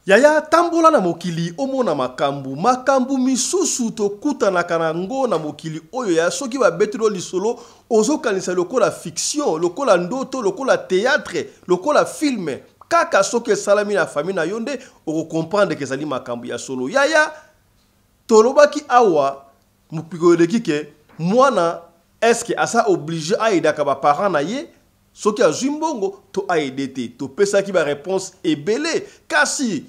Yaya tambola na mokili omona makambu misusu to kuta na kanango na mokili oyo ya soki ba betelo lisolo ozo kanisa lokola fiction lokola ndoto lokola théâtre lokola film kaka soki salami na famille na yonde o comprendre que ezali makambu ya solo yaya tolobaki awa mupiko lekike mwana est-ce que asa obligé a idaka ba parents na ye soki azwi mbongo to aide te to pesa ki ba réponse ebele kasi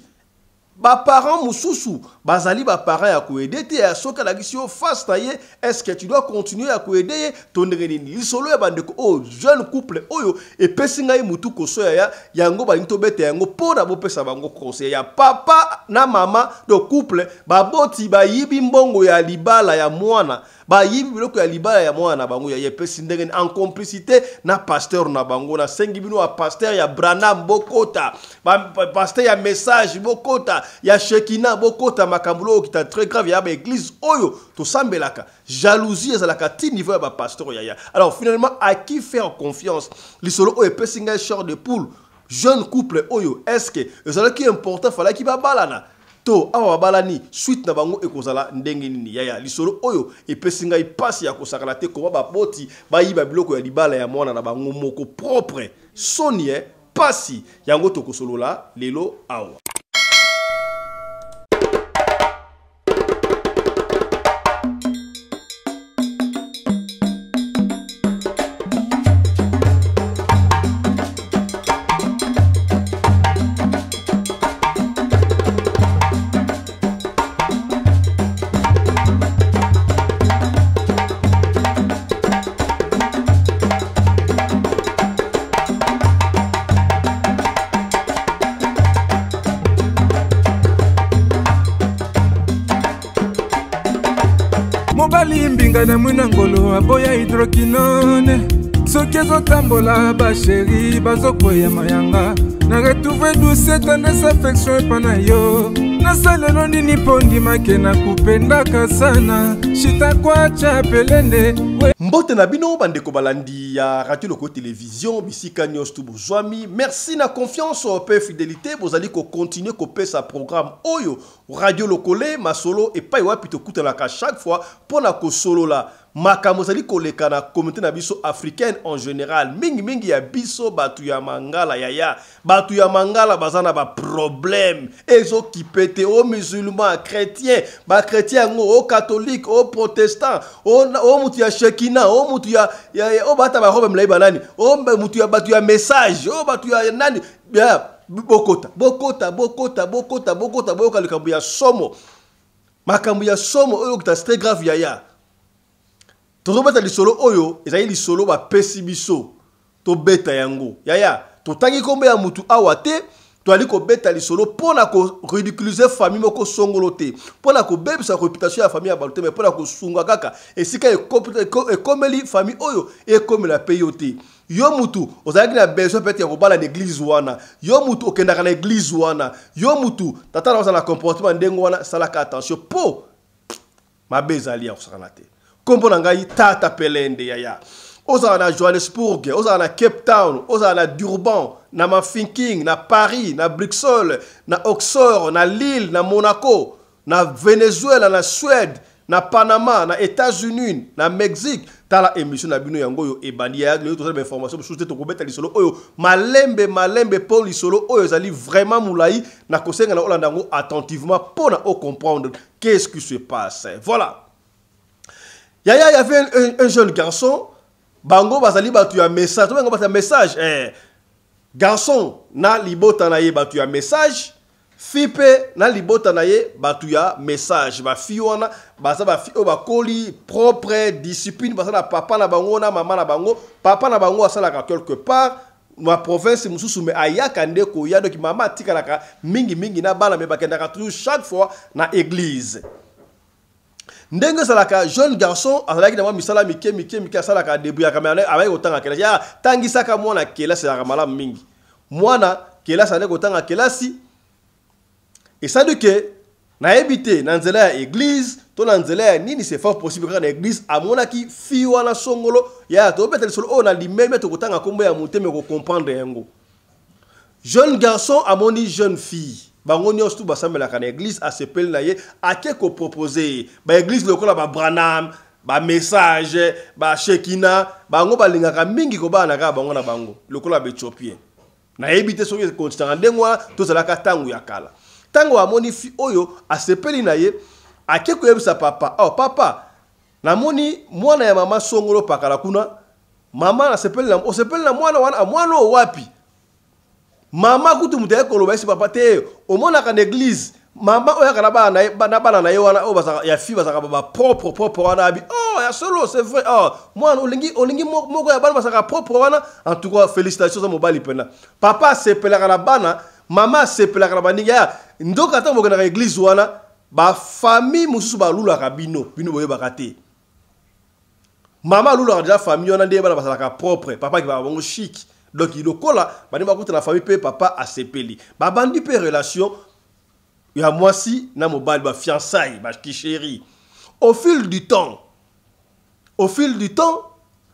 ba parents mususu bazali ba parents ya koede te ya soka la gisio face na ye est-ce que tu dois continuer à koede ton nini lisolo ya bandeko o jeune couple oyo e pesinga ye mutu koso ya yango ba nto bete yango pona bo pesa bango conseil ya papa na mama do couple ba boti ba yibi mbongo ya libala ya mwana ba yibi biloko ya libala ya mwana bango ya ye pesi ndenge en complicité na pasteur na bango na sengi bino a pasteur ya Branham Bokota ba pasteur ya message Bokota ya Shekina Bokota makambulo qui est très grave ya ba église oyo to sambelaka jalousie ezalaka ti niveau ya ba pasteur ya. Alors finalement à qui faire confiance lisolo oyo pesinga short de poule jeune couple oyo est-ce que ezalaki important fala ki ba balana to awa balani suite na bango ekozala ndenge nini yaya lisolo oyo epesinga ipasi ya kosakala te koma ba boti ba yiba biloko ya libala ya mwana na bango moko propre sonie pasi yango to kosolola lelo awa. Mobali mbinga na mwina ngolo aboya hydroquinone soki ezotambola basheri bazokoya mayanga na retrouve douce tendresse affection epana yo nasalelo nini mpo ndimake na kupendaka sana shitakwacha pelende mbote na bino bandeko balandi ya radio loko télévision bisika nyos tu bozwami merci na confiance pe fidélité bozali ko continuer ko pesa programme oyo radio lokole masolo et pas wapi to kutelaka chaque fois pona ko solo la makambo zali koleka na communauté na biso africaine en général mingi ya biso batu ya mangala yaya batu ya mangala bazana ba problème ezo kipete o musulman chrétien ba chrétien ngo o catholique o protestant o mutu ya Shekina o mutu ya o bata ba robe mlai banani o mutu ya batu ya message o batu ya nani ya bokota boyoka likambo ya somo makambo ya somo oyo kita très grave yaya to beta lisolo oyo ezali lisolo ba pesi biso to beta yango yaya to tangi kombe ya mutu awa te to ali ko beta lisolo pona ko ridiculiser famille moko songolo te pona ko bebisa réputation ya famille ya baluté mais pona ko sunga kaka esika e komeli famille oyo e komela peyote yo mutu ozalaki na besoin peut-être ya kobala na église wana yo mutu okendaka na église wana yo mutu tata na na comportement ndengo wana salaka attention po mabezali ya kusakana te kombo na ngai tata pelende yaya ozala na Johannesburg ozala na Cape Town ozala na Durban na Mafinking na Paris na Bruxelles na Oxford na Lille na Monaco na Venezuela na Suède na Panama na États-Unis na Mexique tala émission na bino yango yo ebandi ya le toza information sur te kobeta lisolo oyo malembe pour lisolo oyo zali vraiment moulai na kosenga na olanda ngo attentivement pour na comprendre qu'est-ce qui se passe. Voilà. Yaya, il y avait un jeune garçon, bango bazali batu ya message, bango batu ya message, garçon na libota na ye batu ya message, fipe na libota na ye batu ya message, ba fi wana baza ba fi o ba koli propre discipline baza na papa na bango na mama na bango, papa na bango asala quelque part ma province mususu me ayaka ndeko ya donc mama tikalaka mingi na bana me bakendaka toujours chaque fois na église. Ndenge salaka jeune garçon azalaki na misala mike asalaka debuya kamera avec otanga kelasi ya tangisaka mwana kelasi ya malamu mingi mwana kelasi ane kotanga kelasi et ça dit que na ebité na nzela ya église to na nzela ya nini c'est fort possible que na église amonaki fi wana songolo ya to betel solo on a limeme to kotanga kombo ya muteme ko comprendre yango jeune garçon amoni jeune fille bango nyonso tu basambelaka na église asepeli na ye ake kopropose baéglise lokola babranam bamessage bashekina bango balingaka mingi kobana kaka bango na bango lokola baéthiopien nayebi te soki ekontinaka ndenge wana tozalaka ntango ya kala ntango amoni fi oyo asepeli na ye ake koyebisa papa papa namoni mwana ya mama songolo pakala kuna mama osepeli na mwana wana mwana o wapi mama kutu mutaye koloba esi papa te omonaka na église mama oyaka na bana na ye wana o basaka ya fi basaka ba propre wana abi ya solo c'est vrai mwana olingi moko ya bana basaka propre wana en tout cas félicitations za mobali pena papa sepelaka na bana mama sepelaka na baninga ya ndoka ta moko na église wana ba famille mususu balulaka bino boyebaka te mama lulaka déjà famille wana nde bana basaka propre papa ki ba bongo chic. Donc il lokola bani bakuta na famille pe papa asepeli babandi pe relation ya mwasi na mobali ba fiançailles ba chérie au fil du temps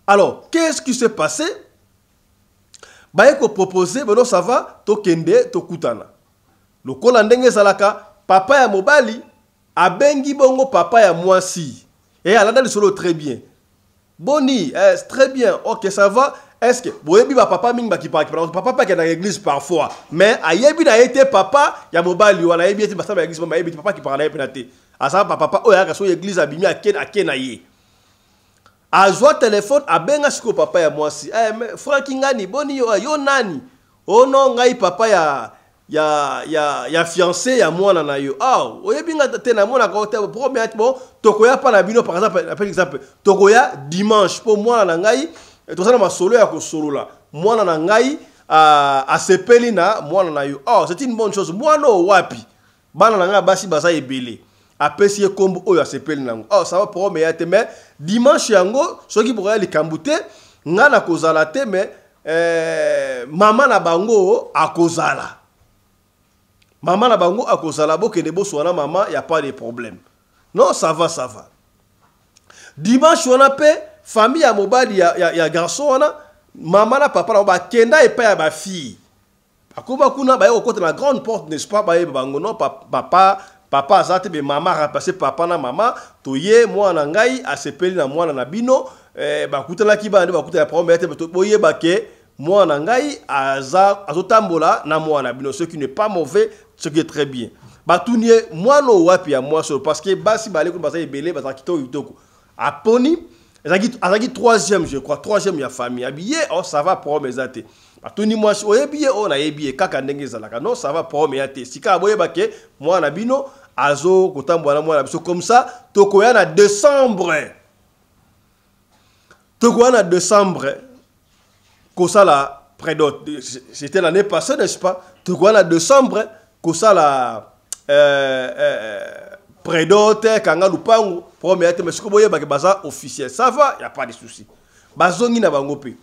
alors qu'est-ce qui s'est passé bayeko proposer beno ça va to kende to kutana lokola ndenge zalaka papa ya mobali abengi bongo papa ya mwasi et alanda le solo très bien boni très bien OK ça va. Est-ce que boyebi ba papa mingi baki papa pa ke na église parfois mais ayebi na été papa ya mobali wana ayebi ete basaba église ayebi papa ki parla na te asa papa oya ka so église abimi akena ye azwa téléphone abenga siko papa ya mwasi frère kingani boni yo nani ono ngai papa ya fiancé ya mwana na yo oyebi nga te na mwana ka te premier bon tokoya pa na bino par exemple tokoya dimanche pour mwana na ngai et tout ça na solo ya ko solola mwana na ngai asepeli na mwana na yo c'est une bonne chose mwana o wapi bana na ngai basi baza ebele apesi ye kombo oyo asepeli nango ça va pour mais mais dimanche yango soki boya likambute nga na kozala te mais mama na bango akozala bokende boswana mama y a pas de problème non ça va dimanche on a pe famille ya mobali ya garçon wana mama na papa na ba kenda epa ya ba fille akoba kuna ba yo côté la grande porte n'est-ce pas ba bango non papa azate be mama rapasser papa na mama toye mwana ngai asepeli na mwana na bino ba kutela ki ba kutela ya problème te boye ba ke mwana ngai azotambola na mwana bino ce qui n'est pas mauvais ce qui est très bien ba tunie mwana wapi ya moi parce que basi ba le ko basa ebele ba kitoko aponi azaki troisième je crois troisième ya famille habillé ça va pour mes athées atuni moi oyebiye na yebiye kaka ndenge zalaka non ça va pour mes athées sika boyeba ke moi na bino azo kotambwa na moi na biso comme ça tokoya na décembre kosala prédote c'était l'année passée n'est-ce pas tokoya na décembre kosala prédote kanga lupangu premier mais ce que boye ba baza officiel ça va y a pas de souci bazongi na bango pe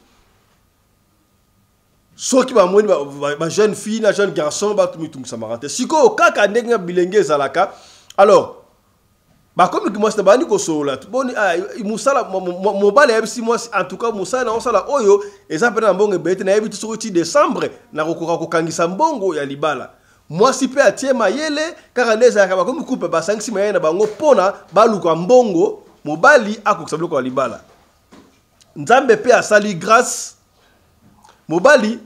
soki ba moni ba jeune fille na jeune garçon ba tumitung samarante siko kaka ndenge bilenge zalaka alors ba comme que moi c'est bani ko sola boni musala mobile ya si moi en tout cas musala na osala oyo ezapena na mbongo bete na yebi soko décembre na kokoka kokangisa mbongo ya libala moi si pe atie mayele kaka ndeza ka ba comme coupe ba 5 mayele na bango pona baluka mbongo mobali akokisabilo ko libala nzambe pe asali grâce mobali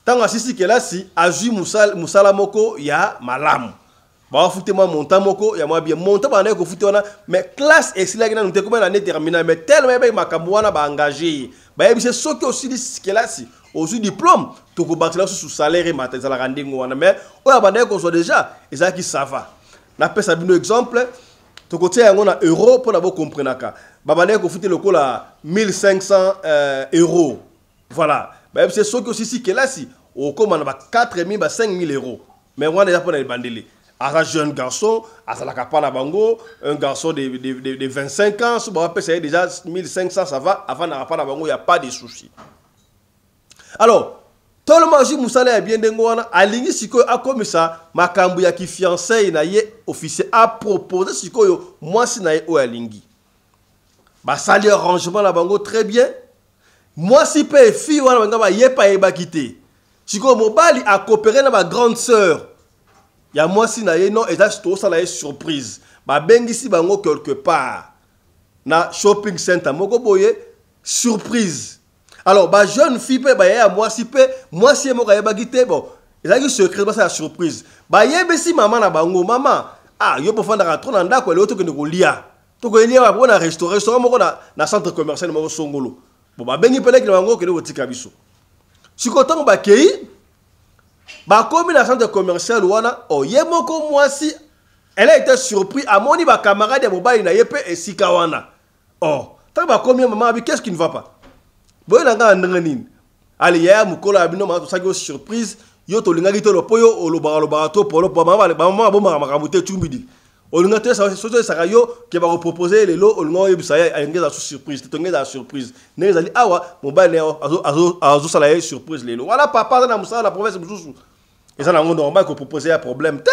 tanga sisi kelasi azui musala moko ya malamu ba fute moi montant moko ya moi bien montant ba na ko fute wana mais classe exilaki na nte comme na terminal mais tellement ba makambo wana ba engagé ba yebise soki aussi kelasi aussi diplôme to ko batela sous salaire matin za la rendingo wana mais oya banda ko so déjà ezaki ça va na pesa bino exemple to ko tia yango na euro pour na bo comprenaka ba banda ko fute lokola 1500 euros voilà ba c'est soki aussi kelasi o comme na ba 4000 ba 5000 euros mais on déjà pour na bandeli un jeune garçon, un garçon de 25 ans, si on paye déjà 1500, ça va. Avant il n'y a pas de soucis. Alors, tout le monde Moussala est bien dengoana. Aligné si a comme ça, ma cambuya qui fiancé na ye officier a proposé si yo moi si na ye o alingi. Ba sali arrangement la bango très bien. Moi si pe fille wana nga ba ye pa e ba quitter. Si ko mobali a coopéré na ba grande sœur. ya mwasi na ye non eza to sala ye surprise ba bengisi bango quelque part na shopping center moko boye surprise. Alors ba jeune fille pe ba ya mwasi moko ya bagite bon ezaki secret ba sa surprise ba yebesi mama na bango mama yo pofanda ka trop na ndako le to ke kolia to ko elia ba na restaurant moko na centre commercial moko songolo bon ba bengi pele ke bango ke kotika biso sikotango ba kei ba komi na centre commercial wana ye moko mwasi elle a été surpris à moni ba camarade ya mobali na yepe esika wana tant ba komi maman qu'est-ce qui ne va pas boye na nga ndanga nini ali ya mukolo abino ma to saki surprise yo to linga gito lo poyo oloba to polo po mama bomba makamute chumbidi olinga te sa saka yo ke ba proposer lelo olinga yebisa ya ngeza surprise to ngeza surprise neza ali awa mobali azo sala ya surprise lelo wala papa na musala na province mususu eza na ngondo normal ko proposer ya problème te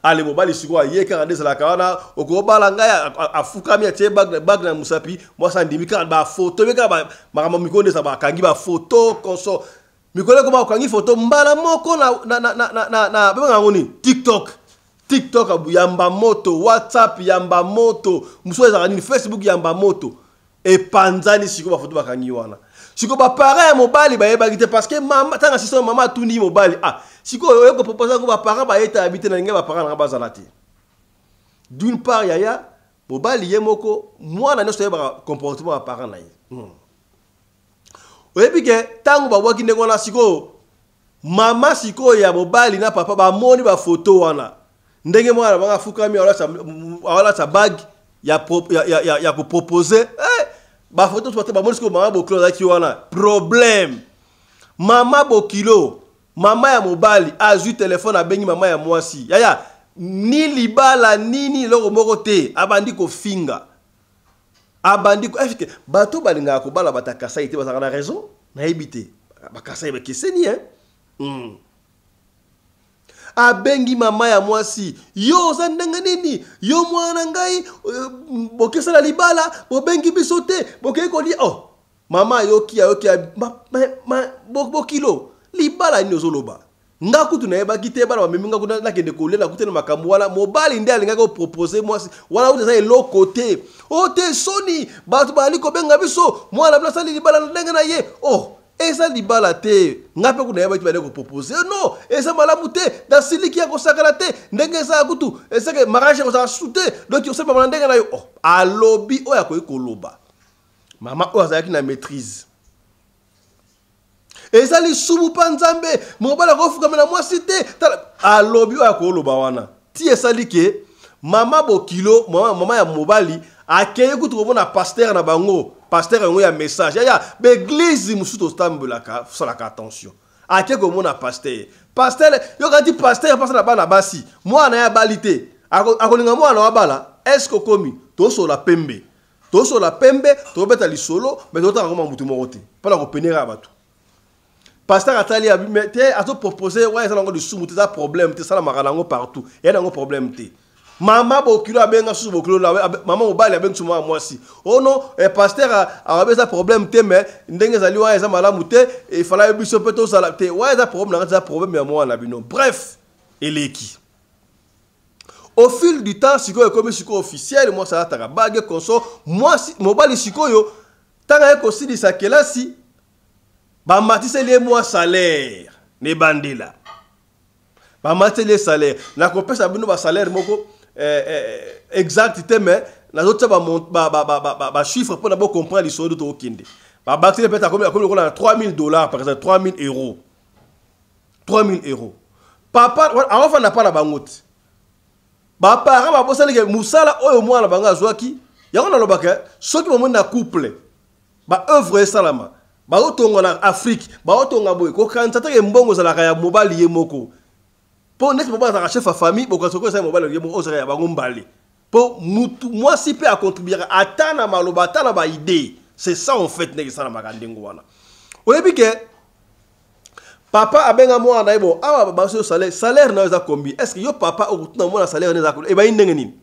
ale mobali siko ye ka ndeza la kana okobala ngaya afuka mi atie bag na musapi moi ça ndimi ka ba photo be ka ba makama mikonde sa ba kangi ba photo konso mikole ko ba kangi photo mbala moko na be ngoni TikTok abu yamba moto WhatsApp yamba moto musoza ni Facebook yamba moto e panzani siko ba photo ba kangi wana siko ba parent mobali ba yeba gite parce que mama tanga siso mama tuni mobali siko yo ko proposer ko ba parent ba yeta habiter na nge ba parent na bazalati d'une part yaya mobali yemoko mwana nyoso yeba comportement ba parent na ye oyebi ke tango ba waki ndeko na siko mama siko ya mobali na papa ba moni ba photo wana ndenge mwana ba fukami wala sa bag ya ko proposer ba photo soit ba moni siko mama bo close aki wana problème mama bo kilo mama ya mobali azu téléphone abengi mama ya mwasi yaya ni libala nini loko moko te abandi ko finga abandi ko efike bato balinga ko bala batakasa ite basaka na raison na ebité bakasa ebe keseni abengi mama ya mwasi yo za ndanga nini yo mwana ngai bokesa la libala bobengi bisote bokeko li mama yoki bokilo libala ni ozoloba ngakutu na yeba kite bala bameminga kuna na kende kolela kutena makambo wala mobali ndi alinga ko proposer mwasi wala uza elo côté te soni batu bali ko benga biso mwana bla sali libala ndenge na ye esa libala te ngape kuna yeba kibale ko proposer non esa malamu te da siliki ya ko sakala te ndenge sa kutu esa ke mariage ko sa shoote donc yo sema ndenge na yo alobi oya ko ikoloba mama azaki na maîtrise ezali sumu panzambe mobala ko fuka na mwasi te alobi oya ko loba wana ti esali ke mama bokilo mama ya mobali akeye kutu ko na pasteur na bango pasteur ngo ya message ya beglise musuto stambulaka salaka attention akeye ko mona pasteur yo ka di pasteur pasa na bana basi mwana ya balite akolinga mwana wa bala est-ce que komi to so la pembe to beta lisolo mais to ta ko mutu morote pala ko penera batu pasteur atali abimete ato proposer ouais ça ngo de sumuti ça problème te ça la makalango partout ya nango problème te mama bokilo abenga susu bokilo mama mobali abenga suma mwasi non pasteur a ça problème te mais ndenge zali ouais ça malamu te il fallait biso peto sala te ouais ça problème na ça problème ya mwana bino bref eleki au fil du temps siko comme siko officiel moi ça ta bague konso mwasi mobali siko yo tanga ko sidi sa kelasi ba matiseli moi salaire ne bandela ba matiseli salaire na ko pesa bino ba salaire moko exact mais na autres ba chiffre pour d'abord comprendre les soldes to kinde ba bateli peut-être comme $3,000 par exemple €3,000 €3,000 papa avant na pas la bangote ba parents ba bosali ke musala oyo mwana banga zwaki yango na lobaka soki mo na couple ba œuvre salama ba otonga na Afrique ba otonga boy ko kanza take mbongo zalaka ya mobali ye moko po nek mobali za chef fa famille boko soko sa mobali ye moko ozaka ya bango mbali po mutu moi si peut à contribuer atana maloba atana ba idée c'est ça en fait nek sana makandengo wana oyebi ke papa abenga mwana ibo awa ba so salaire na za combien est-ce que yo papa okutuna mwana salaire na za ko e ba indenge nini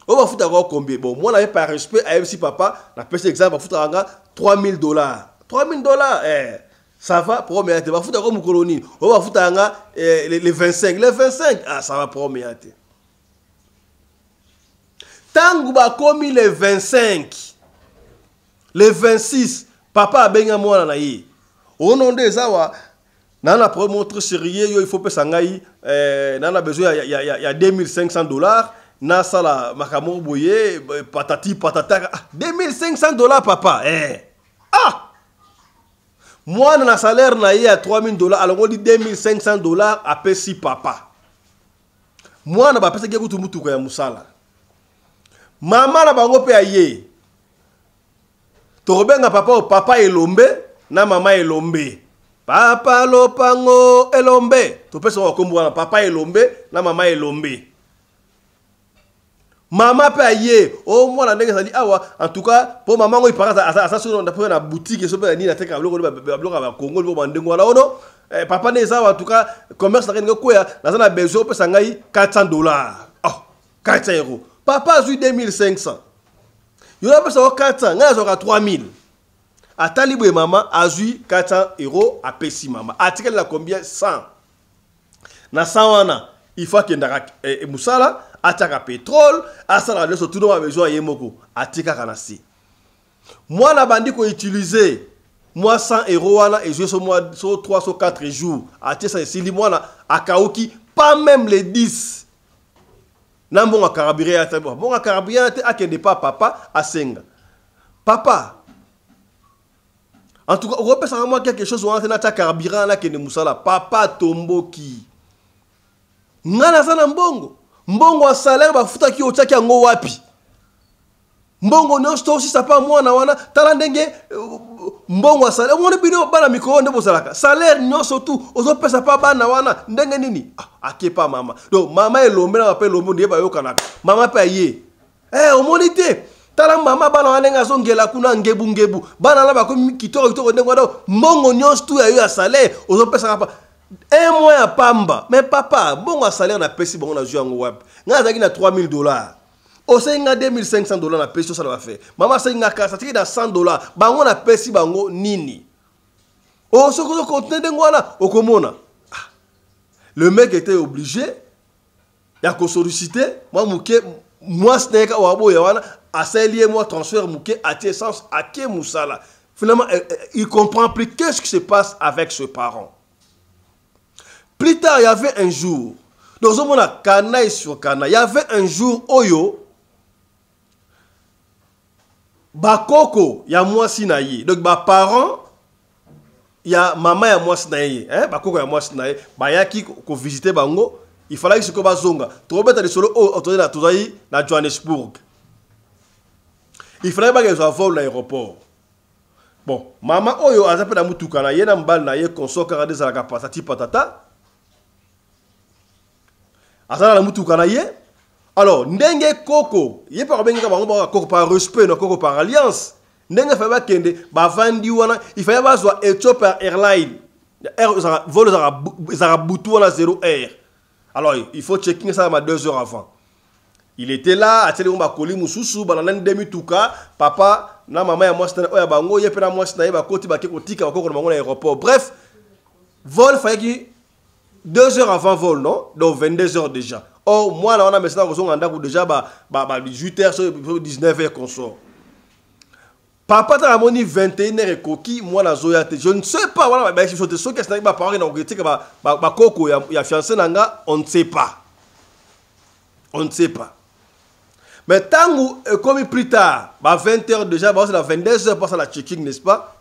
o ba futa ko combien bon mwana par respect a si papa na pese exemple ba futa nga $3,000 $3,000 Ça va, premier. Tu vas foutre comme colonie. On va foutre les 25. Les 25, ah, ça va, premier. Tangu ba komi les 25. Les 26. Papa a benga mwana na ye. Au nom des awa, nana pour montrer sérieux, il faut que sangai, nana besoin il y a $2500. Na sala makamor boye, patati patata. $2500 papa. Ah! Moi na salaire na ye à $3000. Alors on dit $2500 à pesi papa. Moi na ba pesa ke kutu mutu ko ya musala. Mama na bango pe aye. Tobenga papa papa elombe na mama elombe. Papa lopango elombe. To pesa wa kombo na papa elombe na mama elombe. Mama pe aye. Oh moi na ndenge sali awa en tout cas pour maman il paraît à ça dans la boutique so pe ni na teka bloko ba Congo bo bandengo wala ono. Papa ne za en tout cas commerce na ngeko ko ya na besoin pesa ngai $400. Oh, 400 euros. Papa a eu 2500. Il y a pas 400, il y a 3000. A talibé maman a eu 400 euros à Pessi maman. Article la combien 100. Na 100 wana, il faut qu'il y ait musala, ataka pétrole, asala le tout dans besoin yemoko, atika kanasi. Moi na bandi ko utiliser moi 100 euros wana et je sur moi sur 3 sur 4 jours. Atia ça sili moi na akaoki pas même les 10. Na bon carburant ate bon carburant ate akende pas papa asenga papa en tout cas on repère ça moi quelque chose on a na ta carburant na kende musala papa tomboki ngana sana mbongo wa salaire ba futa ki otaki ngo wapi mbongo no sto si ça pas moi na wana tala ndenge mbongo wa salaire on bino bana miko nde bosalaka salaire no surtout ozo pesa pas bana wana ndenge nini ake pas mama donc mama elombe na appelle lomo ndeba yokanaka mama pa ye au monité tala mama bana wana nga zongela kuna ngebu bana la ba ko kitoko ndenge wana mbongo nyonso tu ya salaire ozo pesa pas un mois à pamba mais papa bon wa salaire na pesi bon na jouer ngo wapi nga zaki na $3000 o senga $2500 na pesi ça va faire mama senga ka ça tiki na $100 bango na pesi bango nini o soko conteneur ndenge wana okomona. Le mec était obligé ya ko solliciter moi sneka wabo ya wana asalier moi transfert muke à essence à ke musala. Finalement il comprend plus qu'est-ce qui se passe avec ce parent. Plus tard il y avait un jour dans un monde Kana sur Kana, il y avait un jour oyo bakoko ya moi sinayi. Donc ba parents il y a maman ya moi sinayi bakoko ya moi sinayi bayaki ko visiter bango il fallait que ba zonga to beta de solo autour na tozai na Johannesburg. Il fallait pas que soit vol l'aéroport. Bon maman oyo azape na mutuka na ye na mbal na ye konsoka ka des la pasati patata azala na mutuka na ye. Alors ndenge koko ye pa benga bango ba koko par respect na koko par alliance ndenge fa ba kende ba vandi wana il fallait ba zo Ethiopia Airlines vol za butu wana 0 heure. Alors il faut checker ça à 2 heures avant. Il était là a tele ba koli mususu ba na ndemi tuka papa na mama ya mwasi na oya bango ye pe na mwasi na ye ba koti ba ke kotika ba koko na bango na aéroport. Bref, vol fallait que 2 heures avant vol non, donc 22 heures déjà. Oh moi là on a maintenant on a déjà 18h 19h qu'on sort. Papa t'a moni 21h et coquille moi la zoyate je ne sais pas voilà mais je suis sûr que ça n'est pas parler donc tu sais que ba koko ya fiancé nanga on ne sait pas. On ne sait pas. Mais tant comme plus tard, 20h déjà, c'est la 22h passe à la checking, n'est-ce pas?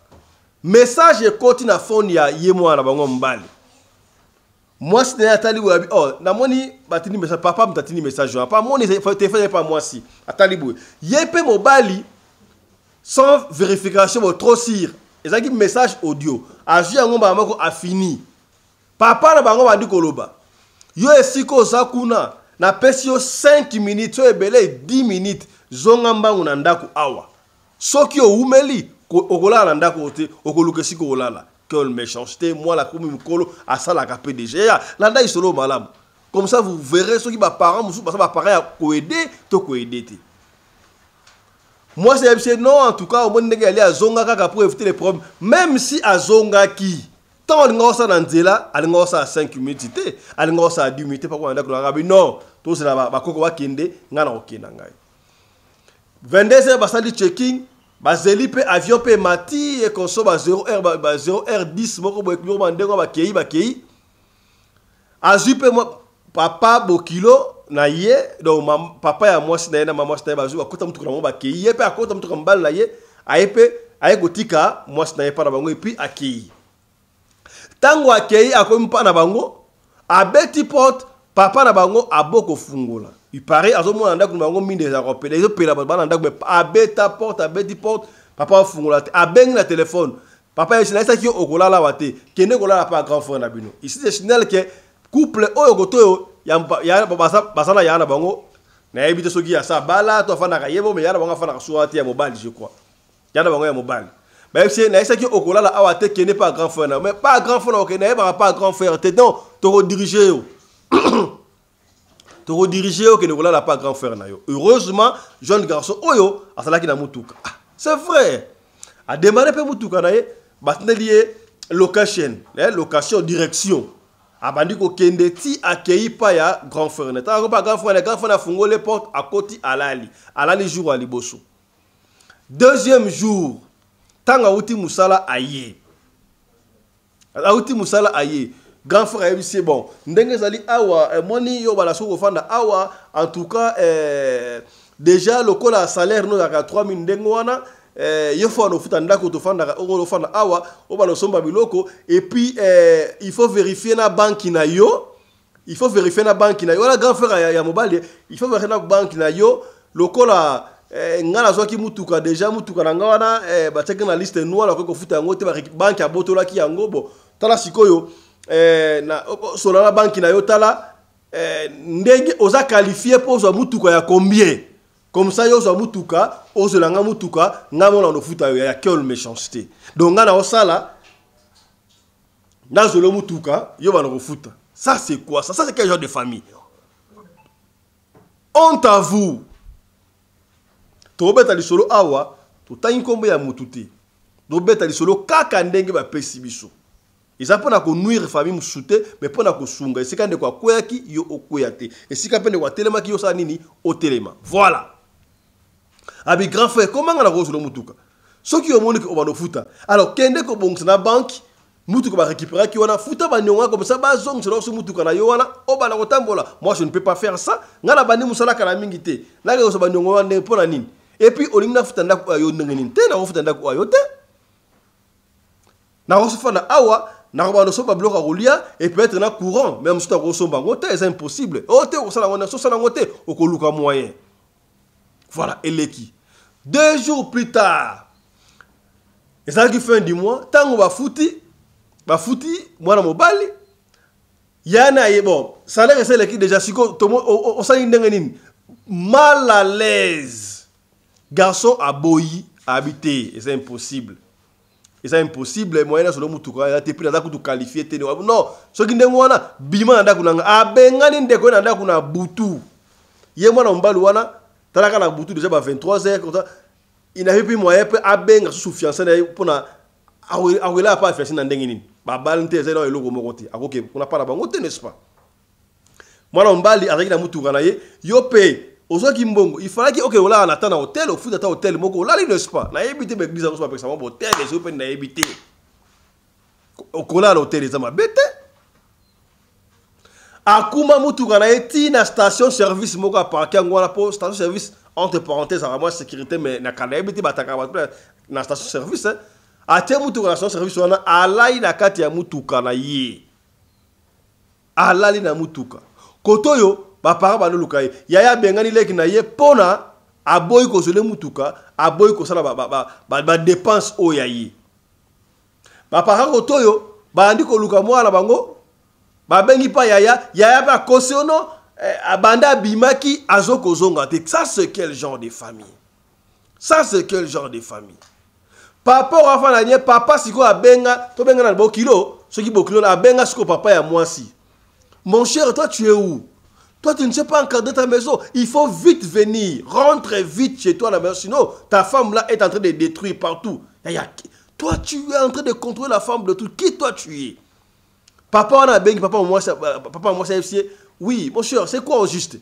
Message et continue à fond ya yemo na bango mbali. Moi c'est atali ou oh na moni batini message papa m'tatini message pas moni téléphone pas moi si atali bou. Yepé mobali sans vérification trop sire. Ezaki message audio. Agi yango ba mako a fini. Papa na bango bandi koloba. Yo esiko zakuna na pesio 5 minutes so ebele 10 minutes zonga mbangu na ndako awa. Soki o umeli okola na ndako te okoluka siko olala. Quelle méchanceté, moi la komi mukolo à ça la PDG. Landa isolo malam. Comme ça vous verrez ceux qui ba parents musu ba parents a ko aider to ko aider te. Moi c'est non en tout cas au monde ngi aller à zonga kaka pour éviter les problèmes même si à zonga qui tant alinga ça dans nzela alinga ça à 5 minutes te alinga ça à 10 minutes pas quoi ndako na rabi non tout cela ba koko wa kende ngana okenda ngai 22h basali checking bazeli pe avion pe mati et konso ba 0h10 moko boy kilo bandengo ba kei azui pe moi papa bokilo na ye donc papa ya mwasi na ye na mama mwasi na ye bazui akota mutu na mo ba kei ye pe akota mutu mbala na ye ayepe ayegotika mwasi na ye pa na bango et puis akei tango akei akomi pa na bango abeti porte papa na bango aboko fungola il paraît azomona ndako na bango minde za kopela ezo pela bana ndako me abeta porte abeti porte papa fungola abengi na téléphone papa yesina isa ki okolala wate kende kolala pa grand frère na bino ici c'est signal que couple oyo goto ya basala ya na bango na ebite soki ya sa bala to fana ka yebo me ya na bango fana ka suati ya mobile je crois ya na bango ya mobile mais c'est na isa ki okolala awate kende pa grand frère na mais pas grand frère ok na ba pas grand frère te non to rediriger yo to rediriger yo kende kolala pa grand frère na yo heureusement jeune garçon oyo asala ki na mutuka c'est vrai a démarrer pe mutuka na ye batnelier location direction abandi ko kende ti accueilli pa ya grand frère na ta ko pa grand frère na fungo les portes à côté alali jour à liboso deuxième jour tanga uti musala aye grand frère c'est bon ndenge zali awa moni yo bala soko fanda awa en tout cas déjà le cola salaire no ka 3000 ndenge wana il faut no futa ndako to fanda awa o bala somba biloko et puis il faut vérifier na banque na yo wala grand frère ya mobile il faut vérifier na banque na yo le cola ngana zoki mutuka déjà mutuka na ngawana ba check na liste noire ko futa yango te ba banque ya botola ki yango bo tala sikoyo na solo la banque na yo tala ndenge oza qualifié pour zo mutuka ya combien comme ça yo zo mutuka ozolanga mutuka ngamona no futa yo ya quelle méchanceté donc ngana osala na zolo mutuka yo ba no futa ça c'est quoi ça c'est quel genre de famille honte à vous to beta li solo awa to tangi kombo ya mututi do beta li solo kaka ndenge ba pesi biso ils apprennent à nuire famille musute mais pour na ko sunga esika ndeko akoyaki yo okoyate esika pende kwa telema ki yo sa nini o telema voilà abi grand frère comment ngana ko solo mutuka soki yo moni ko bano futa alors kende ko bongsa na banque mutuka ba récupérer ki wana futa ba nyonga comme ça ba zong solo so mutuka na yo wana o bana ko tambola moi je ne peux pas faire ça ngana bani musala kala mingi te la ko so ba nyonga wana pour na nini et puis olinga futa ndako ayo ndengeni te na futa ndako ayo te na ko fana awa na ko ba so ba bloka rolia et peut être na courant même si to ko so bango te c'est impossible o te ko sala ngona so sala ngote o ko luka moyen voilà eleki 2 jours plus tard et ça qui fin du mois tango ba futi mwana mobali yana ye bon salaire c'est l'équipe déjà siko on sali ndengeni mal à l'aise garçon a boyi a habité et c'est impossible moyen solo mutuka ya te pila ndaku qualifier te non so ki ndengo wana bima ndaku nanga abengani ndeko na ndaku na butu ye mwana mbali wana talaka na butu déjà ba 23h comme ça il n'avait plus moyen pe abenga sous fiancé na pona awela pas fiancé na ndengi nini ba balinte zelo eloko moko te akoke kuna pas na bango te n'est-ce pas mwana mbali azaki na mutuka na ye yo pe ozoki mbongo il fallait que OK ola na tana hôtel au foot ata hôtel moko ola n'est-ce pas na ebité be église ko pas bon hôtel les open na ebité okola hôtel les ama bete akuma mutuka na eti na station service moko a parquer ngwana po station service entre parenthèses à moi sécurité mais na kana ebité bataka na station service ate mutuka na station service wana alai na kati ya mutuka na ye alali na mutuka kotoyo ba para ba luka ye yaya bengani leki na ye pona aboyi ko sole mutuka aboyi ko sala ba dépense o yayi ba para ko toyo ba andi ko luka mwana bango ba bengi pa yaya ba kosiono abanda bimaki azoko zonga te ça c'est quel genre de famille papa wa fa na nye papa siko abenga to benga na bokilo soki bokilo na abenga siko papa ya mwasi mon cher toi tu es où? Toi, tu ne sais pas encadrer ta maison. Il faut vite venir. Rentre vite chez toi à la maison. Sinon, ta femme là est en train de détruire partout. Toi, tu es en train de contrôler la femme de tout. Qui toi tu es? Papa, on a bien, papa, moi, c'est oui, mon cher, c'est quoi au juste?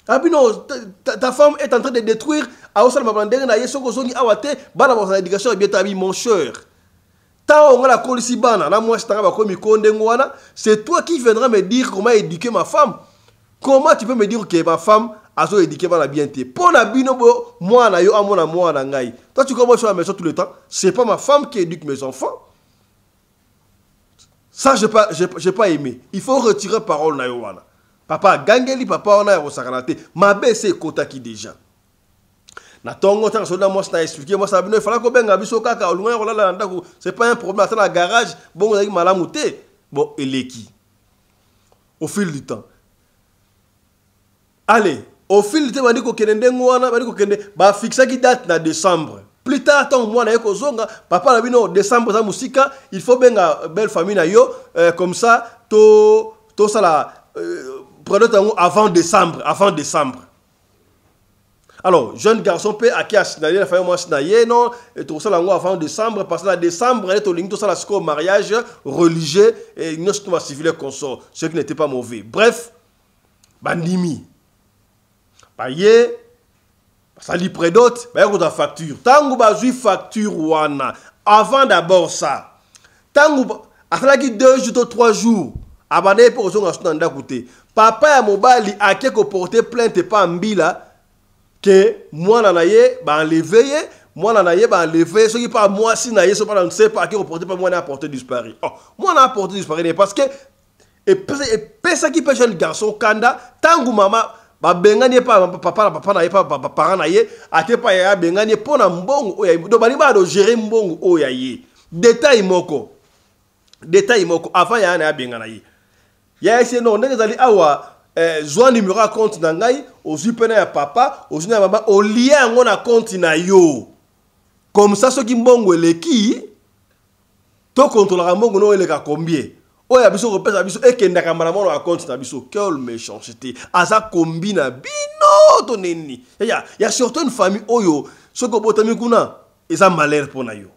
Ah, puis non, ta femme est en train de détruire. Mon cher. C'est toi qui viendras me dire comment éduquer ma femme. Comment tu peux me dire que ma femme a éduqué la bien? Pour la binobo, moi, toi, tu commences à la maison tout le temps. C'est pas ma femme qui éduque mes enfants. Ça, j'ai pas aimé. Il faut retirer parole na yowana. Papa gangeli, papa on a yosakanate. Ma belle c'est kota qui déjà. Na tongo tant soda moi ça expliquer moi ça il fallait ko benga biso kaka olunga ko la ndako. C'est pas un problème dans la garage. Bon on a malamuté. Bon eleki. Au fil du temps. Allez, au fil du temps bandi ko kende ngwana bandi ko kende ba fixa qui date na décembre. Plus tard, tant moi na ko zonga, papa la bino décembre za musika, il faut bien belle famille na yo comme ça to ça la prenons avant décembre, Alors, jeune garçon peut à qui a signaler la famille moi signaler non et tout ça là avant décembre parce que la décembre elle est au ligne tout ça la score mariage religieux et nous sommes civil consort, ce qui n'était pas mauvais. Bref, bandimi. Baye ça li prédote, bah il y a facture. Tango bazui facture wana. Avant d'abord ça. Tango après 2 jours 3 jours. Abandé pour son nda côté. Papa ya mobali a quelque porter plainte pas mbila que moi nanaye ba enlever, moi nanaye ba enlever, ce qui pas moi si naye so pas on sait pas qui reporter pas moi na porter disparu. Oh, moi na porter disparu parce que et ça qui peut jeune garçon kanda tango maman ba bengani pa papa na ye pa parent na ye ate pa ya bengani pona mbongo oya do bani ba do gérer mbongo oya ye détail moko avant ya na bengana ye ya ese non ndenge zali awa zwa numéro compte na ngai ozipena ya papa ozina mama o lien ngo na compte na yo comme ça soki mbongo eleki to contrôlera mbongo no eleka combien. Oya biso repesa biso ekendaka malamono a compte na biso quelle méchanceté aza combina bino to neni ya surtout une famille oyo soko botami kuna eza malheur pona yo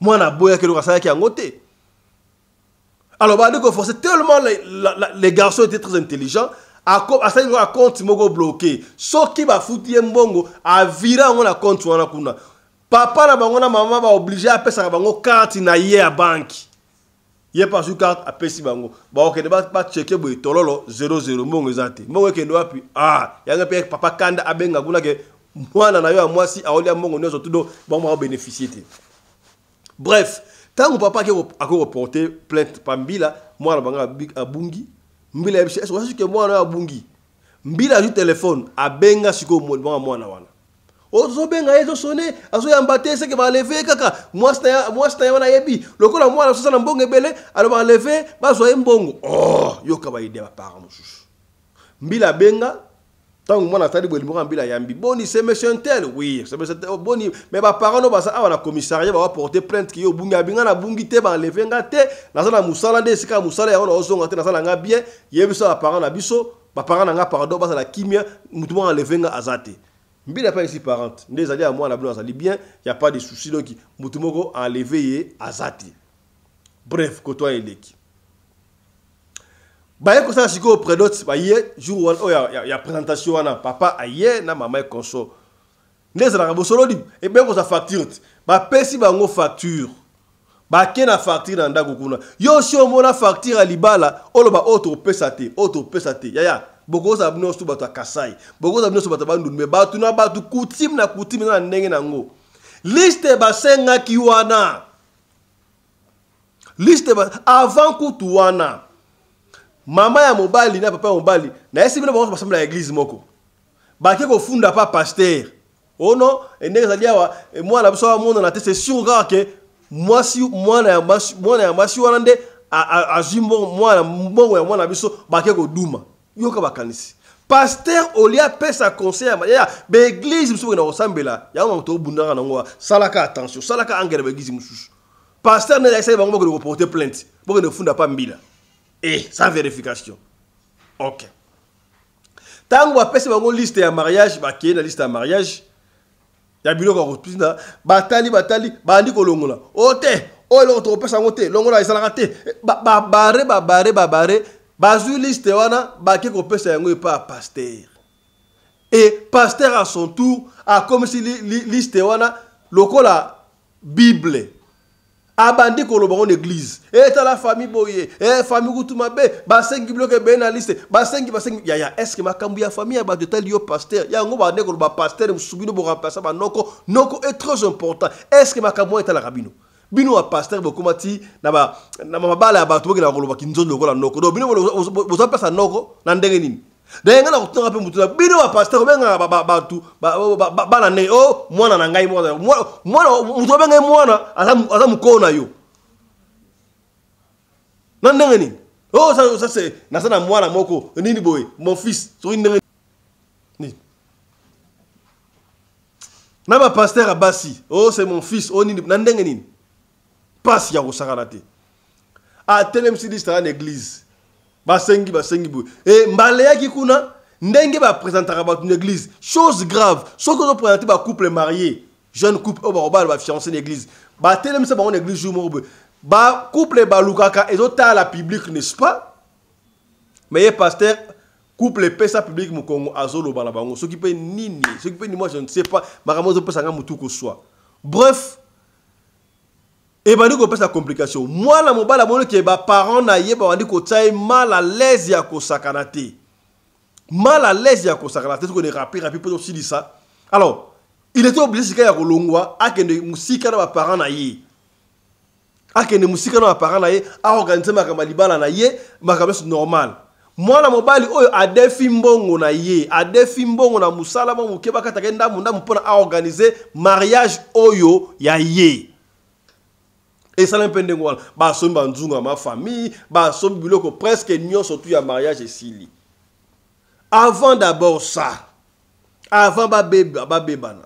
moi na boya ke lo kasala ki angote. Alors bah donc forcément tellement les garçons étaient très intelligents à ça ils ont un compte moko bloqué soki ba futi mbongo a vira on a compte wana kuna. Papa na bango na maman ba obligé à pesa bango carte na ye à banque. Ye pas sur carte a pesi bango. Ba okende ba checker boy tololo 00 mbongo ezate. Mbongo kende wapi? Ah, yanga pe papa kanda abenga kuna ke mwana na yo a mwasi aolia mbongo nyoso tudo bango ba bénéficier te. Bref, tant papa qui a reporté plainte pambila mwana banga abungi mbila est-ce que mwana abungi mbila ju téléphone abenga siko mwana wana. Ozo benga ezo sonné azo yambate c'est que ba lever kaka moi sta wana yebi lokola mwana so na mbongo ebele alo ba lever bazo mbongo oh yoka ba ide ba parents mosusu mbila benga tant mwana tali bo limoko mbila yambi boni c'est monsieur tel oui c'est monsieur boni mais ba parents no ba sa awa na commissariat ba porter plainte ki yo bunga binga na bungi te ba lever ngate na za na musala de sika musala ya ona ozonga te na za nga bien yebi so ba parents na biso ba parents nga pardon ba la kimia mutu mo lever nga azate. Mbila pas ici parente. Ndez ali à moi la blanche ali bien, il y a pas de souci donc mutumoko enlevé azati. Bref, koto eleki. Ba yeko ça siko prédote ba hier jour où il y a présentation wana papa aye na maman conso. Ndez la bosolo di et bien ko sa facture. Ba pesi bango facture. Ba kena facture na ndako kuna. Yo si o mona facture alibala, oloba auto pesate. Ya. Boko za bino su bato kasai boko za bino su bato bandu me batu na batu coutume na ndenge nango liste ba senga ki wana liste ba avant kutu wana mama ya mobali na papa mobali na esi bino ba basambla ya église moko ba ke ko funda pa pasteur ono ndenge za liawa moi na biso mona na te c'est sûr que moi si moi na masi wana nde a jimbo moi mbongo ya mwana biso ba ke ko duma. Yoka bakanisi pasteur olia pesa conseil ya be église musu na osambela ya moto bundanga ngwa salaka attention salaka angere be église musu pasteur ne essaye bango ko porter plainte boko ne funda pas mbila sans vérification. OK tango ba pesa bango liste ya mariage ba ki na liste ya mariage ya biloko ko pinda batali bandi ko longola ote oyo to pesa ngote longola isala te babare bazu liste wana bake ko pesa yango pa pasteur et pasteur à son tour a comme si liste wana lokola bible abandi ko loba en église et ta la famille boye et famille kutuma be basengi bloke be na liste basengi ya est-ce que makambu ya famille ba de tel yo pasteur ya ngo ba ndeko ba pasteur musubino bo remplacer ba noko est très important est-ce que makambu est la rabino bino wa pasteur bo komati na mabala ba to bokina ko loba kinzo lokola noko do bino bo za pesa noko na ndenge nini denga na kutunga pe mutuna bino wa pasteur benga ba na ne o mwana na ngai mwana mutu benga mwana aza mukona yo na ndenge nini oh ça c'est na sana mwana moko nini boy mon fils so ndenge ni na ba pasteur abasi oh c'est mon fils oh nini na ndenge nini passe ya kosakana te a telem sidista na église basengi boy et mbale yaki kuna ndenge ba présentera ba une église chose grave ce que nous présenter ba couple marié jeune couple ba fiancé na église ba telem ça ba en église jour mo ba couple ba lukaka ezota la public n'est-ce pas mais pasteur couple pesa public mu Congo azolo bana bango ce qui peut nini ce qui peut ni moi je ne sais pas maramozo pesa nga mutu ko soit bref et bandi ko pesa complication moi la mobala mono ke ba parents na ye ba bandi ko tsai mal à l'aise ya ko sakanate mal à l'aise ya ko sakanate ko ne rapide pour aussi dit ça alors il était obligé ya ko longwa akende musika na ba parents na ye akende musika na ba parents na ye a organiser makama libala na ye makama normal moi la mobali oyo adefi mbongo na ye adefi mbongo na musala mo mukeba kataka ndamu mpona a organiser mariage oyo ya ye. Et ça l'impende ngwala ba somba nzunga ma famille ba sombi biloko presque nyon surtout ya mariage et sili avant d'abord ça avant ba bebana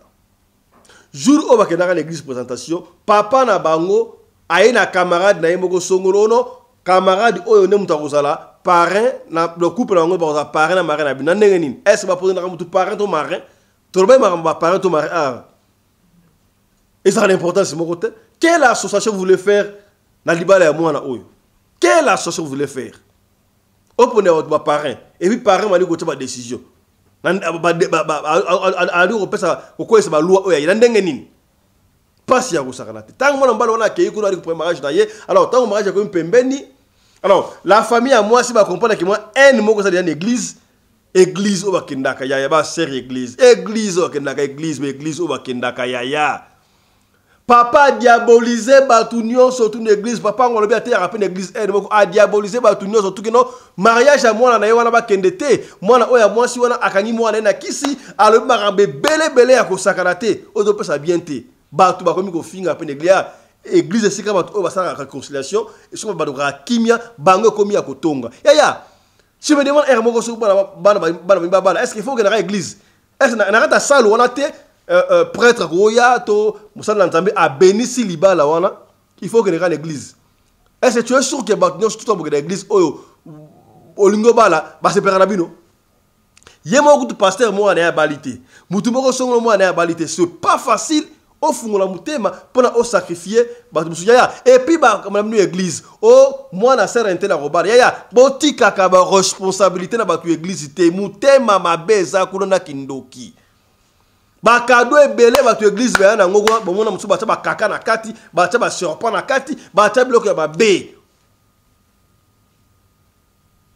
jour où ba kendaka l'église présentation papa na bango aye na camarade na yemoko songolono camarade oyo ne muta kozala parrain na le couple na ngo ba parrain na marraine na bina ndenge nini est-ce ba poser na mutu parrain to marrain to ba ma parrain to marrain ah et ça a l'importance mon côté. Quelle association vous voulez faire dans Libala et moi? Quelle association vous voulez faire? Opponez votre parrain. Et puis parrain m'a dit que tu as une décision. Pas si vous savez. Tant que moi, on a créé un mariage d'ailleurs. Alors, tant que mariage est comme pembeni. Alors, la famille à moi, si vous comprenez que moi, un mot que ça dit en église. Église au Bakendaka Yaya, ba sœur église. Église au Bakendaka église, mais église au Bakendaka Yaya. Papa diabolisé Batunion sur toute l'église. Papa on l'a bien rappelé l'église a diabolisé Batunion sur tout que non mariage à moi na yewana ba kendete moi na oya moi si wana akangi moi na kisi alors marambe belé à kosakarate odo pesa bien te batu ba komi ko finga pe église sika batu o ba sa réconciliation et so ba do kimia bango komi ya kotonga ya je me demande moko so bana est-ce qu'il faut que na église est-ce na rata salle wana te prêtre Goya to Moussala Nzambe a béni si libala wana il faut que les l'église est-ce que tu es sûr que Batunion tout en l'église oyo olingo bala ba se pera bino yemo ko pasteur mo na balité mutu moko songo mo na balité c'est pas facile au fond la mutema pour au sacrifier batu musuya et puis ba comme l'église oh moi na sœur intela robala ya botika ka ba responsabilité na batu église te mutema mabeza kulona kindoki ba kado ebele ba tu église ba na ngoko ba mona musu ba ba kaka na kati ba ba serpent na kati ba bloc ya ba be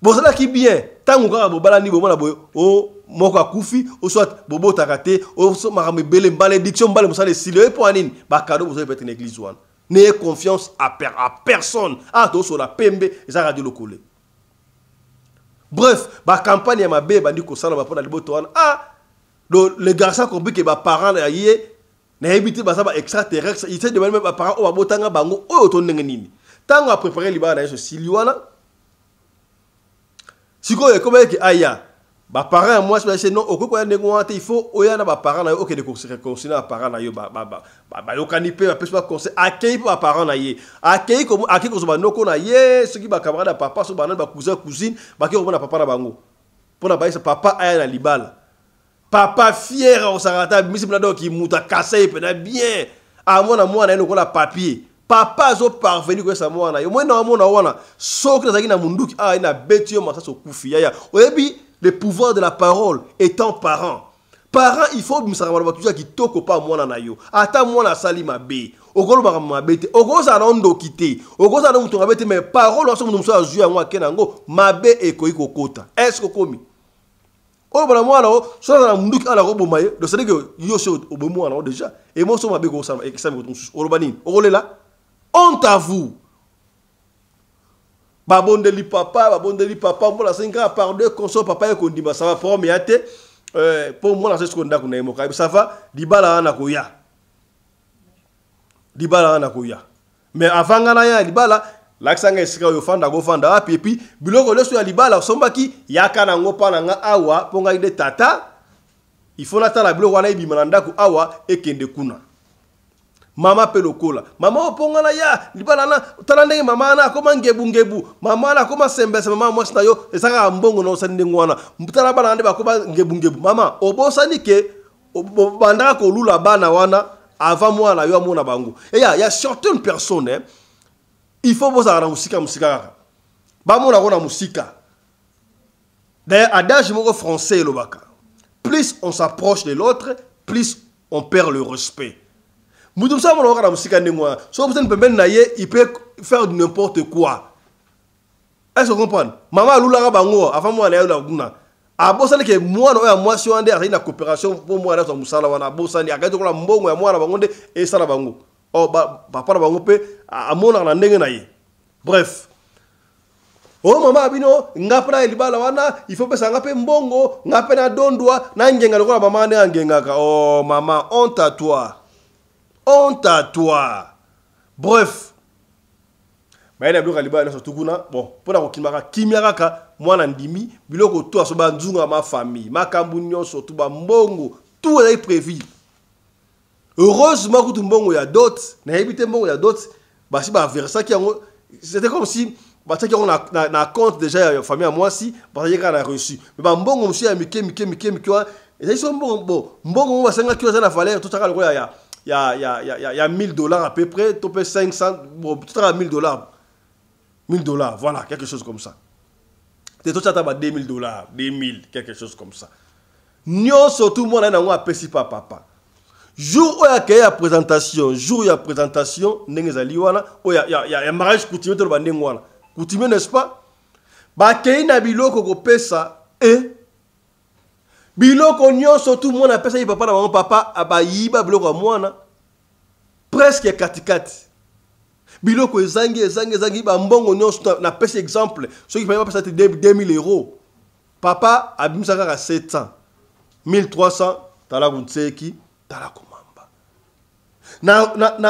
bozala ki bien tango ka bobala ni bomona boyo o moko akufi o soit bobo takate o so marambe bele malédiction mbale musale sile pour anine ba kado bozo peut être une église wana n'ayez confiance à personne ah to so la pembe za radio lokole bref ba campagne ya mabe ba ndiko sala ba pona liboto wana ah les garçons compris que les parents n'ont évité les extraterrestres. Ils savent que les parents ont botanga bango o otonde nini. Tant à préparer les bana sur Siliwana. Si quoi comme que aya, ba parents moi je non au quoi il faut oyana ba parents na ok de considérer parents na yo ba yo kanipe ba pesa conseil accueil pour parents na ye. Accueil comme accueil ko ba noko na ye, ceux qui ba camarade papa so ba cousin cousine ba ki ko na papa na bango. Pour na ba papa aya na libala. Papa fier au sarata misi mnado ki muta kase pena bien. A mona mwana eno kola papier. Papa zo parvenu ko sa mwana. Yo mwana mwana wana soki nazaki na munduki ina betio masa so kufi ya. Oyebi le pouvoir de la parole étant parent. Parent il faut misakama toujours ki toko pa mwana na yo. Ata mwana sali mabe. Okolo ba mabete. Okoza na ndo kité. Okoza na mutu ngabete mais parole so mutu so azu ya ngwa kenango mabe ekoiko kota. Est-ce que komi oh bana mwana o so na munduki ala ko bomaye do c'est que yo so obomwana déjà et moi so mabe ko sa exam ko olobani okolela honte à vous babondeli papa mbola senga par deux console papa e kondima ça va pour miate pour moi na ce qu'on ndako na emoka ça va dibala na koya mais avant ngana ya dibala l'aksanga esika yo fanda go fanda api puis biloko leso ya libala sombaki yaka na ngopa na nga awa ponga ide tata il faut natala biloko wana ibi manandaku awa ekende kuna mama pelokola mama oponga na ya libala na talande mama na koma ngebu mama na koma sembese mama mwasi na yo esaka mbongo no sande ngwana mutala bana ande bakoma ngebu mama obosani ke bandaka ko lula bana wana avant mwana yo amona bango et il y a certaines personnes il faut vous avoir musika. Bamona kona musika. D'ailleurs, adage moko français le baka. Plus on s'approche de l'autre, plus on perd le respect. Mutum sa mona kona musika ndengwa. So vous peut même naye, il peut faire n'importe quoi. Est-ce que vous comprenez? Maman lula bango avant moi na yo la guna. Abosani ke moi no ya moi si ande a une coopération pour moi na so musala wana abosani akaito kola mbongo ya mwana bango nde e sala bango. Oh, papa na bango pe amona na ndenge na ye. Bref. Oh mama abino ngapra libala wana il faut pesa ngape mbongo ngape na dondwa na ngenga lokola mama ne ngengaka. Oh mama honte à toi. Honte à toi. Bref. Baina bloka libala so tukuna bon pona ko kimaka mwana ndimi biloko to asoba nzunga ma famille makambu nyonso to ba mbongo tout est prévu. Heureusement que tout le monde a d'autres, n'a évité monde a d'autres, bah si bah vers ça qui c'était comme si bah ça qui on a compte déjà la famille à moi si bah il y a reçu mais bah bon monsieur a mike et ça ils sont bon on va 5 kilos la valeur tout ça il y a $1000 à peu près topé 500 bon tout ça $1000 voilà quelque chose comme ça c'est tout ça t'as $2000 2000 quelque chose comme ça nous surtout moi là on a payé papa. Jour où il y a présentation, n'engezali wana, où il y a mariage coutumier to bandeng wana. Coutumier n'est-ce pas? Ba kei na biloko ko pesa biloko nyonso tout monde a pesa yi papa na maman papa abayiba biloko mwana presque katikati. Biloko ezangi ba mbongo nyonso na pesa exemple, ceux qui payent pesa 2000 euros. Papa abimisa kaka 700. 1300 tala kuntseki tala komamba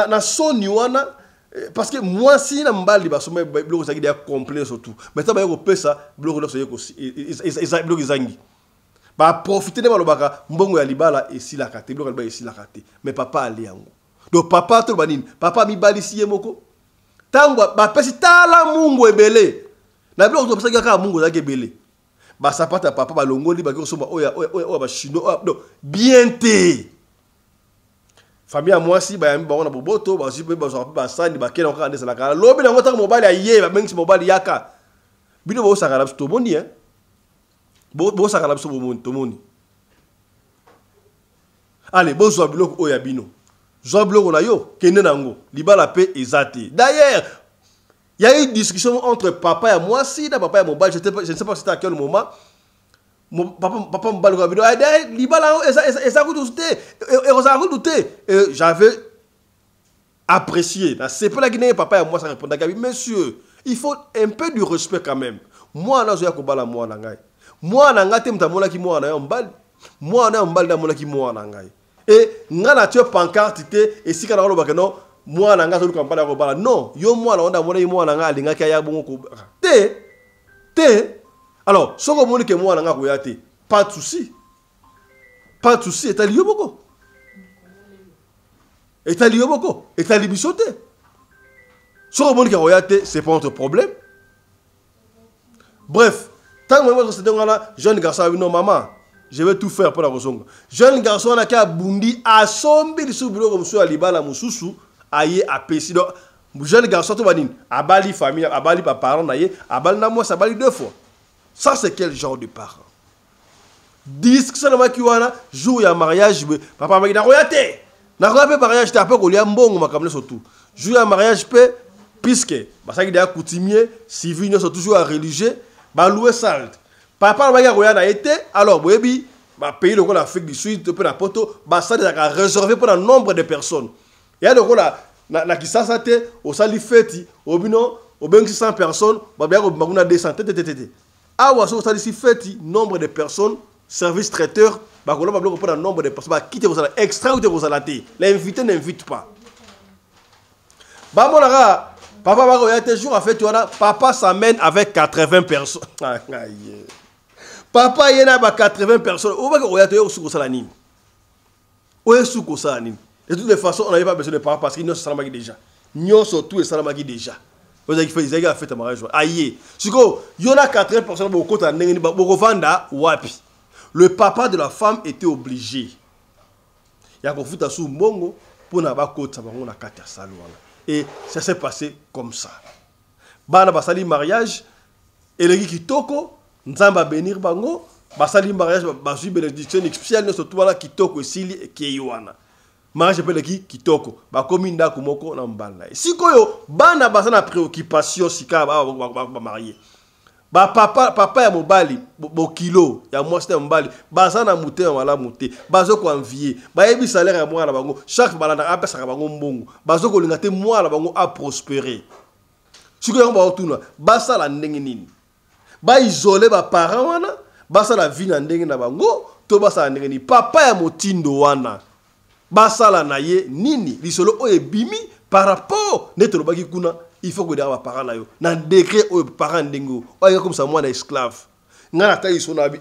na soni wana parce que moi si na mbali ba soma bloko zaki dia complet surtout mais ça ba yoko pesa bloko lo soyeko bloko zangi ba profiter de balobaka mbongo ya libala esila kate bloko libala esila kate mais papa ali yango donc papa to banini papa mi balisi ye moko tango ba pesi tala mungu ebele na bloko to pesa ka mungu zaki ebele ba sapata papa ba longoli ba ko soma oya ba chino non bien té famille à moi si ba yami ba ona boboto ba si ba sani ba kena ka ndesa la kala lobi na ngota mobali aye ba mengi mobali yaka bino bo sakala to moni hein bo sakala so to moni allez bo zo biloko oya bino zo biloko na yo kende nango libala pe ezate d'ailleurs il y a eu une discussion entre papa et moi si da papa et mon bal je ne sais pas c'était à quel moment mon papa me balle vidéo libala ça j'avais apprécié c'est pas la Guinée papa et moi ça répondait monsieur il faut un peu du respect quand même moi na zo ya ko bala moi na ngai moi na ngate mtamola ki moi na yo mbal moi na mbal da mola ki moi na ngai et ngana tu pancarte te et si kana lo bakeno moi na ngazo luka mbala ko bala non yo moi na onda mola yi moi na nga linga ka ya bongo ko te alors soko moni ke moi na nga ko ya te pas de souci et ali yoboko et ali bisote soko moni ke ko ya te c'est pas notre problème bref tant que moi c'est donc là jeune garçon non maman je vais tout faire pour la Rosonga. Jeune garçon qui a bundi a sombi sur bureau comme ça libala mususu aye a pesi donc jeune garçon to badine abali famille abali pa parents naye abali na moi ça bali 2 fois. Ça c'est quel genre de parent? Disque seulement qui wana jour ya mariage papa maki na royate. Na royate mariage t'as pas kolia mbongo makamle surtout. Jour ya mariage pe puisque basaki dia coutumier civil sont toujours à religieux ba louer salle. Papa maki royana été alors boyebi ba pays le l'Afrique du Sud pe na poto ba ça déjà réservé pour un nombre de personnes. Il y a donc na kisasa te au sali feti au bino au 600 personnes ba bien ko 200 tete. Ah ouais, ça ici feti nombre de personnes service traiteur ba ko ba bloquer pour un nombre de personnes ba quitter vous extra ou te vous alaté. L'invité n'invite pas. Ba monara papa ba ko ya te jour en fait papa s'amène avec 80 personnes. Papa yena ba 80 personnes. Ou ba ko ya te sous ko sala nini. Ou sous ko sala nini. De toutes les façons, on n'avait pas besoin de parents parce qu'ils n'ont salamaki déjà. Nous surtout et salamaki déjà. Vous avez fait un mariage. Aïe. Si il y en a 80 personnes qui le papa de la femme était obligé. Il y a un peu de mbongo pour n'a pas côté na kati ya salon. Et ça s'est passé comme ça. Bana basali mariage et les kitoko nzamba bénir bango basali mariage basui bénédiction spéciale surtout là kitoko esili et kiyoana. Mariage pele kitoko ba komi ndako moko na mbala sikoyo bana basana préoccupation sika ba marié ba papa ya mobali bo kilo ya mwasi ya mobali basana muté wala muté bazo ko envier ba yebi salaire ya mwana bango chaque balanda apesa ka bango mbongo bazo ko linga te mwana bango a prospérer sikoyo ba otuna basala ndenge nini ba isoler ba parents wana basala vie na ndenge na bango to basala ndenge ni papa ya motindo wana basala na ye nini lisolo oye bimi par rapport neto lobaki kuna il faut que des parents na yo na décret oye parents ndengo oye comme ça moi na esclave ngana ta iso na bi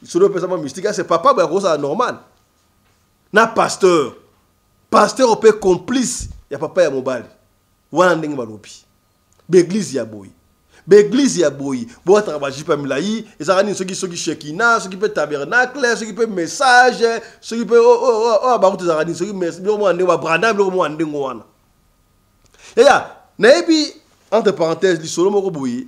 solo pesa ma mystique c'est papa ba ko ça normal na pasteur au peu complice ya papa ya mobali wana ndenge balobi l'église ya boy l'église ya boy bo travailler pas milai ezaka ni soki shekina soki pe tabernacle soki pe message soki pe ba ko ezaka ni soki mais mo ande ba branda mo ande ngwana ya naebi entre parenthèses li solo moko boy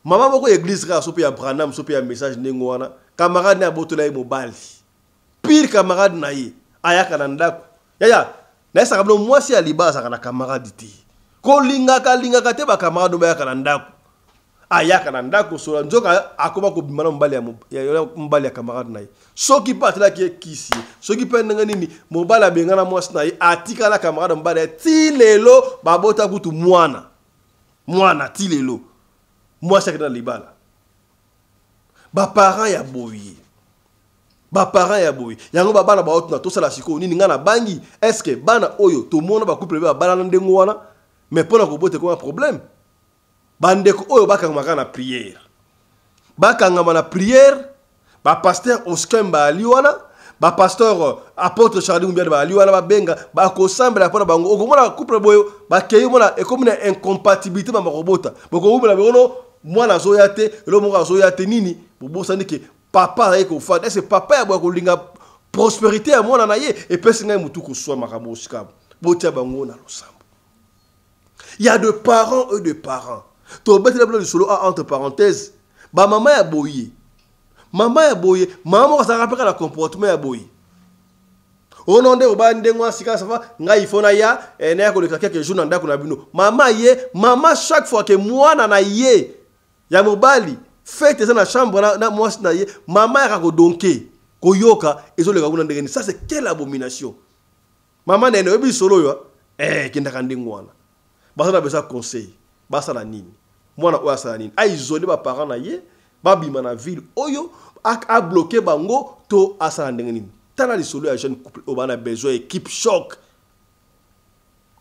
mama moko église ka so pe ya branda so pe ya message ngwana camarade na botola mobali pire camarade na ye ayaka na ndako ya na saka no mwasi aliba saka na camarade ti ko linga te ba camarade ba yaka na ndako ayaka na ndako so nzoka akoma ko bimana mbali ya mbali ya camarade na ye soki patela ki kisi soki pe ndanga nini mobala benga na mwasi na ye atika na camarade mbali ti lelo babota kutu mwana ti lelo mwasi akena libala ba parents ya boyi yango bana ba otuna to sala siko nini ngana bangi est-ce que bana oyo to mona ba couple ba bana ndengo wana mais pour la robote comme un problème bandeko oyo bakanga na prière ba pasteur Oskemba aliwana ba pasteur apôtre Charlie Mbiad ba aliwana ba benga ba ko sambela pona bango okomona couple boyo ba keyo mona e comme une incompatibilité ba robota boko ubela bono mwana zoya te lo mo zoya te nini bobosa ndike papa ayeko fa est-ce papa ya bwa linga prospérité ya mwana na ye et pesi ngai mutu ko soa makambo sikabo botia bango na losambo. Il y a de parents et de parents. Tu as le solo entre parenthèses. Ba maman ya boye. Maman ça rappelle la comportement ya boye. On onde oba ndengwa sika safa ngai ifona ya na ko le quelques jours ndako na bino. Maman chaque fois que moi na ye ya mobali fête ça na chambre na moi na ye maman ya ko donker ko yoka ezo le ka kuna ndengeni. Ça c'est quelle abomination. Maman na no bi solo yo kindaka ndengwana. Basa na besoin conseil basa na nini mwana oya sala nini a isoler ba parents na ye ba bima na ville oyo a bloquer bango to asala ndenge nini tana li solo ya jeune couple o bana besoin équipe choc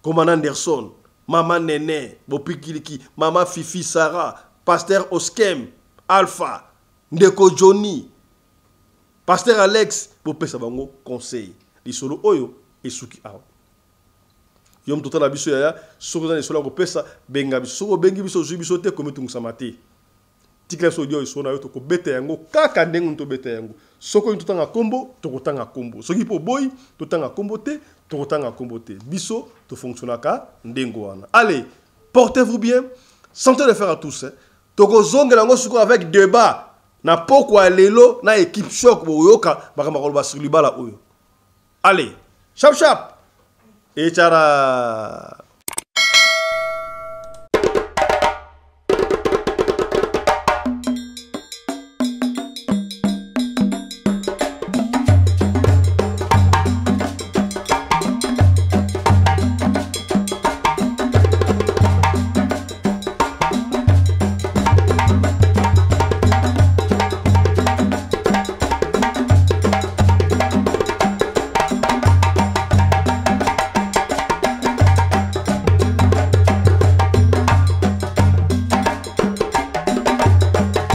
commandant Anderson maman Nene Bopikiliki maman Fifi Sarah pasteur Oskem Alpha Ndeko Johnny pasteur Alex bo pesa bango conseil li solo oyo esuki awa yom total abiso ya soko za solo ko pesa benga biso soko bengi biso zu biso te comme tungu samate tikla sodio isona yo toko beta yango kaka ndengu to beta yango soko to tanga kombo to kotanga kombo soki po boy to tanga kombo te to kotanga kombo te biso to fonctionnaka ndengo wana. Allez, portez-vous bien, santé de faire à tous. Toko zonga ngo suko avec débat na pokwa lelo na équipe choc boyoka bakamako sur libala oyo. Allez, chap chap et tchara.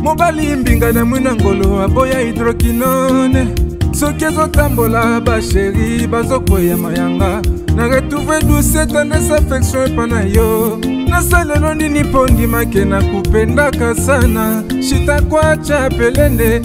Mobali mbinga na mwina ngolo aboya hydroquinone soki ezotambola basheri bazokoya mayanga na retrouve douce tendresse affection epa na yo nasalelo nini mpo ndimake na kupendaka sana shitakwacha pelende